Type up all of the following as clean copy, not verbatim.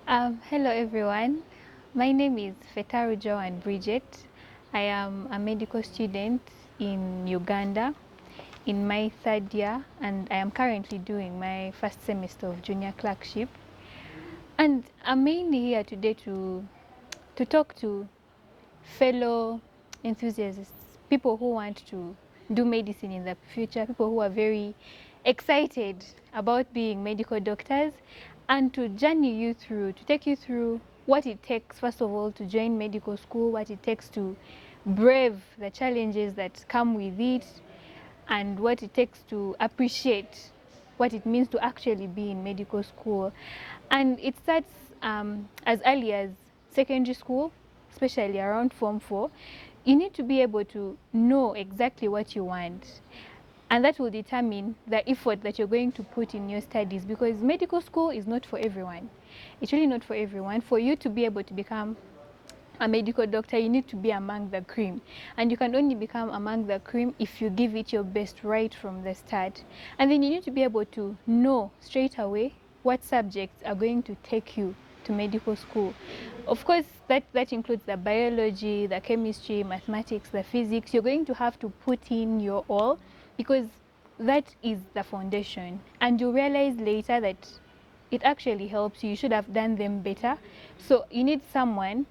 Hello everyone. My name is Fetaru Joan Bridget. I am a medical student in Uganda in my third year, and I am currently doing my first semester of junior clerkship. And I'm mainly here today to talk to fellow enthusiasts, people who want to do medicine in the future, people who are very excited about being medical doctors, and to journey you through, to take you through what it takes, first of all, to join medical school, what it takes to brave the challenges that come with it, and what it takes to appreciate what it means to actually be in medical school. And it starts as early as secondary school, especially around Form 4. You need to be able to know exactly what you want. And that will determine the effort that you're going to put in your studies, because medical school is not for everyone. It's really not for everyone. For you to be able to become a medical doctor, you need to be among the cream, and you can only become among the cream if you give it your best right from the start. And then you need to be able to know straight away what subjects are going to take you to medical school. Of course, that includes the biology, the chemistry, mathematics, the physics. You're going to have to put in your all, because that is the foundation, and you realize later that it actually helps you. You should have done them better. So you need someone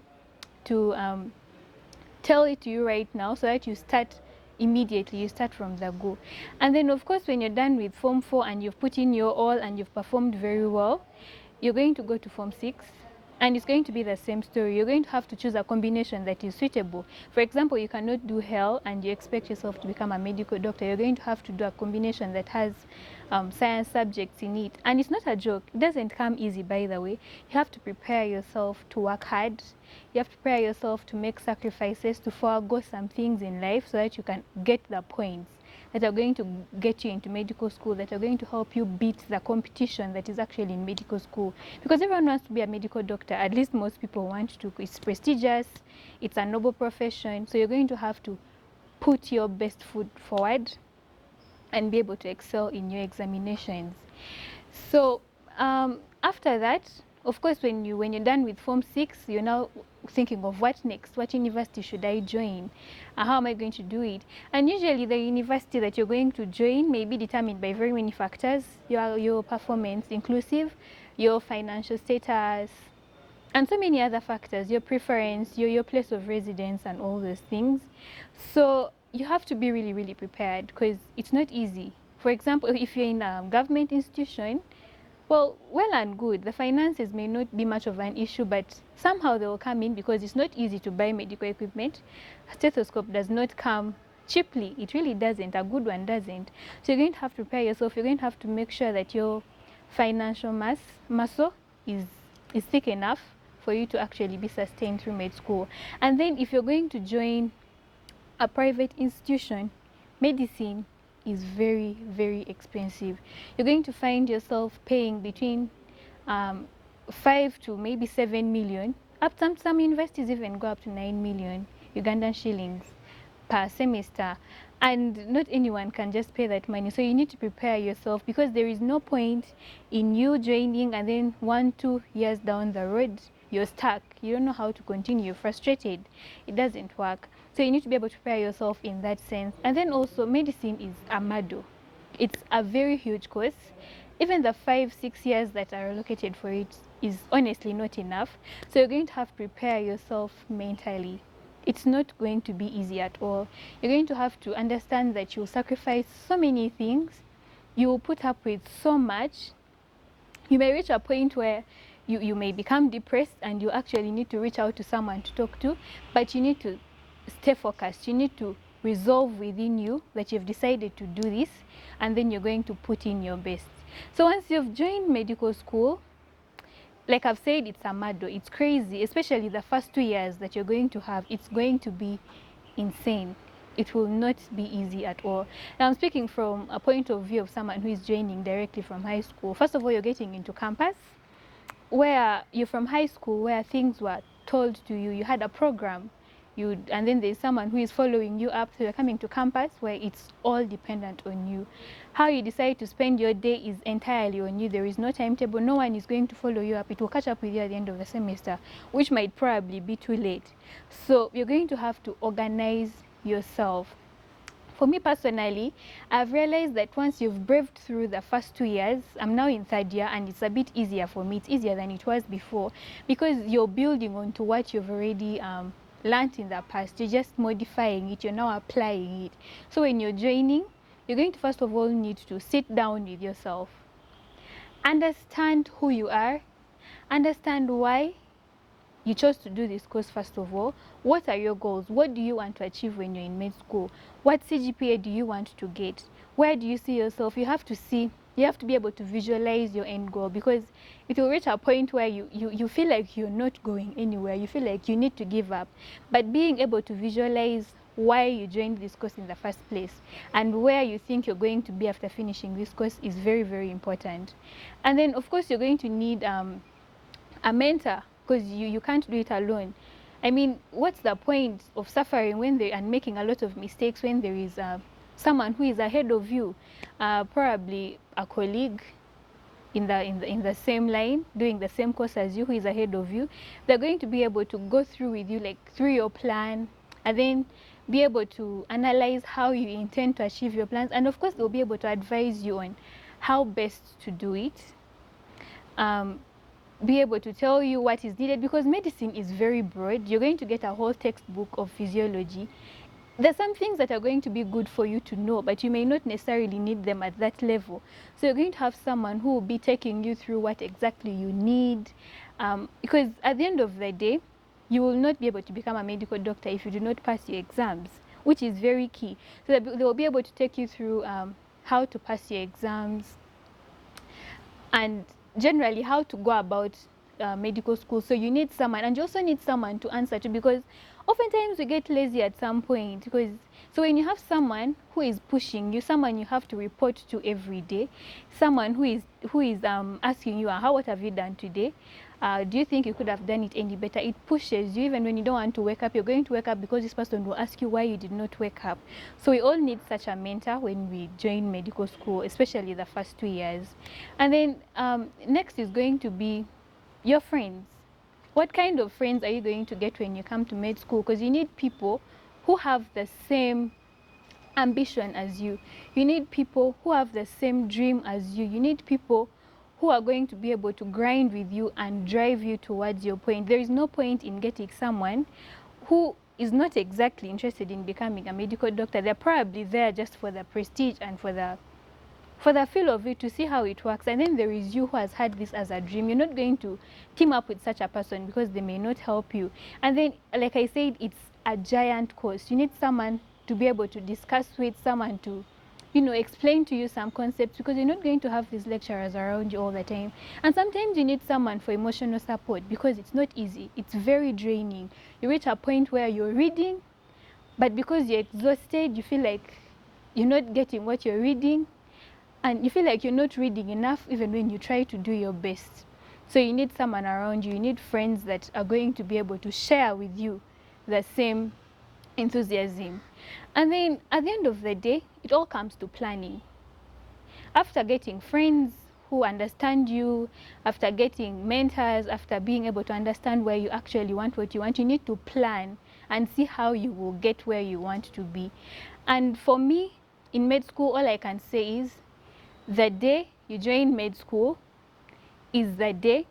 to tell it to you right now, so that you start immediately, you start from the go. And then of course, when you're done with Form 4 and you've put in your all and you've performed very well, you're going to go to Form 6, and it's going to be the same story. You're going to have to choose a combination that is suitable. For example, you cannot do health and you expect yourself to become a medical doctor. You're going to have to do a combination that has science subjects in it. And it's not a joke. It doesn't come easy, by the way. You have to prepare yourself to work hard. You have to prepare yourself to make sacrifices, to forego some things in life, so that you can get the points that are going to get you into medical school, that are going to help you beat the competition that is actually in medical school. Because everyone wants to be a medical doctor, at least most people want to. It's prestigious, it's a noble profession, so you're going to have to put your best foot forward and be able to excel in your examinations. So after that, of course, when you're done with Form 6, you're now thinking of what next, what university should I join, how am I going to do it. And usually the university that you're going to join may be determined by very many factors: your performance inclusive, your financial status, and so many other factors, your preference, your place of residence, and all those things. So you have to be really, really prepared, because it's not easy. For example, if you're in a government institution, well and good, the finances may not be much of an issue, but somehow they will come in, because it's not easy to buy medical equipment. A stethoscope does not come cheaply. It really doesn't. A good one doesn't. So you're going to have to prepare yourself. You're going to have to make sure that your financial muscle is thick enough for you to actually be sustained through med school. And then if you're going to join a private institution, medicine is very, very expensive. You're going to find yourself paying between 5 to maybe 7 million. Some universities even go up to 9 million Ugandan shillings per semester. And not anyone can just pay that money. So you need to prepare yourself, because there is no point in you joining and then 1-2 years down the road you're stuck. You don't know how to continue. You're frustrated. It doesn't work. So you need to be able to prepare yourself in that sense. And then also, medicine is a mado. It's a very huge course. Even the 5-6 years that are allocated for it is honestly not enough. So you're going to have to prepare yourself mentally. It's not going to be easy at all. You're going to have to understand that you'll sacrifice so many things. You will put up with so much. You may reach a point where you may become depressed, and you actually need to reach out to someone to talk to, but you need to stay focused. You need to resolve within you that you've decided to do this, and then you're going to put in your best. So once you've joined medical school, like I've said, it's a mado. It's crazy, especially the first 2 years that you're going to have. It's going to be insane. It will not be easy at all. Now, I'm speaking from a point of view of someone who is joining directly from high school. First of all, you're getting into campus, where you're from high school, where things were told to you. You had a program. and then there's someone who is following you up. So you're coming to campus where it's all dependent on you. How you decide to spend your day is entirely on you. There is no timetable. No one is going to follow you up. It will catch up with you at the end of the semester, which might probably be too late. So you're going to have to organize yourself. For me personally, I've realized that once you've braved through the first 2 years, I'm now in third year, and it's a bit easier for me. It's easier than it was before, because you're building onto what you've already learned in the past. You're just modifying it. You're now applying it. So when you're joining, you're going to first of all need to sit down with yourself. Understand who you are. Understand why you chose to do this course. First of all, what are your goals? What do you want to achieve when you're in med school? What CGPA do you want to get? Where do you see yourself? You have to be able to visualize your end goal, because it will reach a point where you feel like you're not going anywhere. You feel like you need to give up. But being able to visualize why you joined this course in the first place and where you think you're going to be after finishing this course is very, very important. And then, of course, you're going to need a mentor, because you can't do it alone. I mean, what's the point of suffering and making a lot of mistakes when there is someone who is ahead of you, probably a colleague in the same line, doing the same course as you, who is ahead of you. They're going to be able to go through with you, like through your plan, and then be able to analyze how you intend to achieve your plans. And of course, they'll be able to advise you on how best to do it. Be able to tell you what is needed, because medicine is very broad. You're going to get a whole textbook of physiology. There's some things that are going to be good for you to know, but you may not necessarily need them at that level. So you're going to have someone who will be taking you through what exactly you need, because at the end of the day, you will not be able to become a medical doctor if you do not pass your exams, which is very key. So they will be able to take you through how to pass your exams, and generally how to go about medical school. So you need someone, and you also need someone to answer to, because oftentimes we get lazy at some point. So when you have someone who is pushing you, someone you have to report to every day, someone who is asking you, what have you done today? Do you think you could have done it any better? It pushes you. Even when you don't want to wake up, you're going to wake up because this person will ask you why you did not wake up. So we all need such a mentor when we join medical school, especially the first 2 years. And then next is going to be your friends. What kind of friends are you going to get when you come to med school? Because you need people who have the same ambition as you. You need people who have the same dream as you. You need people who are going to be able to grind with you and drive you towards your point. There is no point in getting someone who is not exactly interested in becoming a medical doctor. They're probably there just for the prestige and for the feel of it, to see how it works. And then there is you who has had this as a dream. You're not going to team up with such a person because they may not help you. And then, like I said, it's a giant course. You need someone to be able to discuss with, someone to explain to you some concepts, because you're not going to have these lecturers around you all the time. And sometimes you need someone for emotional support, because it's not easy. It's very draining. You reach a point where you're reading, but because you're exhausted, you feel like you're not getting what you're reading, and you feel like you're not reading enough even when you try to do your best. So you need someone around you. You need friends that are going to be able to share with you the same enthusiasm. And then at the end of the day, it all comes to planning. After getting friends who understand you, after getting mentors, after being able to understand where you actually want what you want, you need to plan and see how you will get where you want to be. And for me, in med school, all I can say is the day you join med school is the day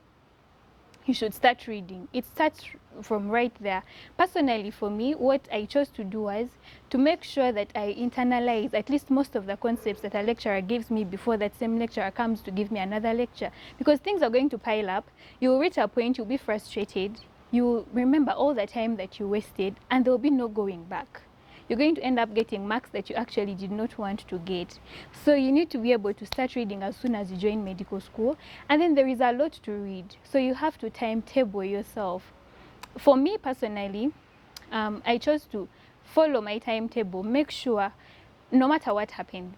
you should start reading. It starts from right there. Personally, for me, what I chose to do was to make sure that I internalize at least most of the concepts that a lecturer gives me before that same lecturer comes to give me another lecture. Because things are going to pile up. You will reach a point, you'll be frustrated. You will remember all the time that you wasted, and there will be no going back. You're going to end up getting marks that you actually did not want to get. So you need to be able to start reading as soon as you join medical school. And then there is a lot to read. So you have to timetable yourself. For me personally, I chose to follow my timetable, make sure no matter what happens,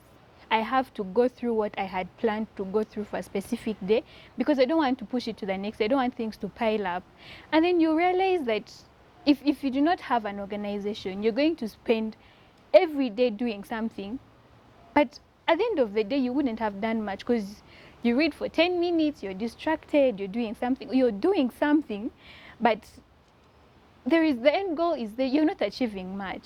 I have to go through what I had planned to go through for a specific day, because I don't want to push it to the next. I don't want things to pile up. And then you realize that if you do not have an organization, you're going to spend every day doing something, but at the end of the day, you wouldn't have done much because you read for 10 minutes, you're distracted, you're doing something, but the end goal is that you're not achieving much.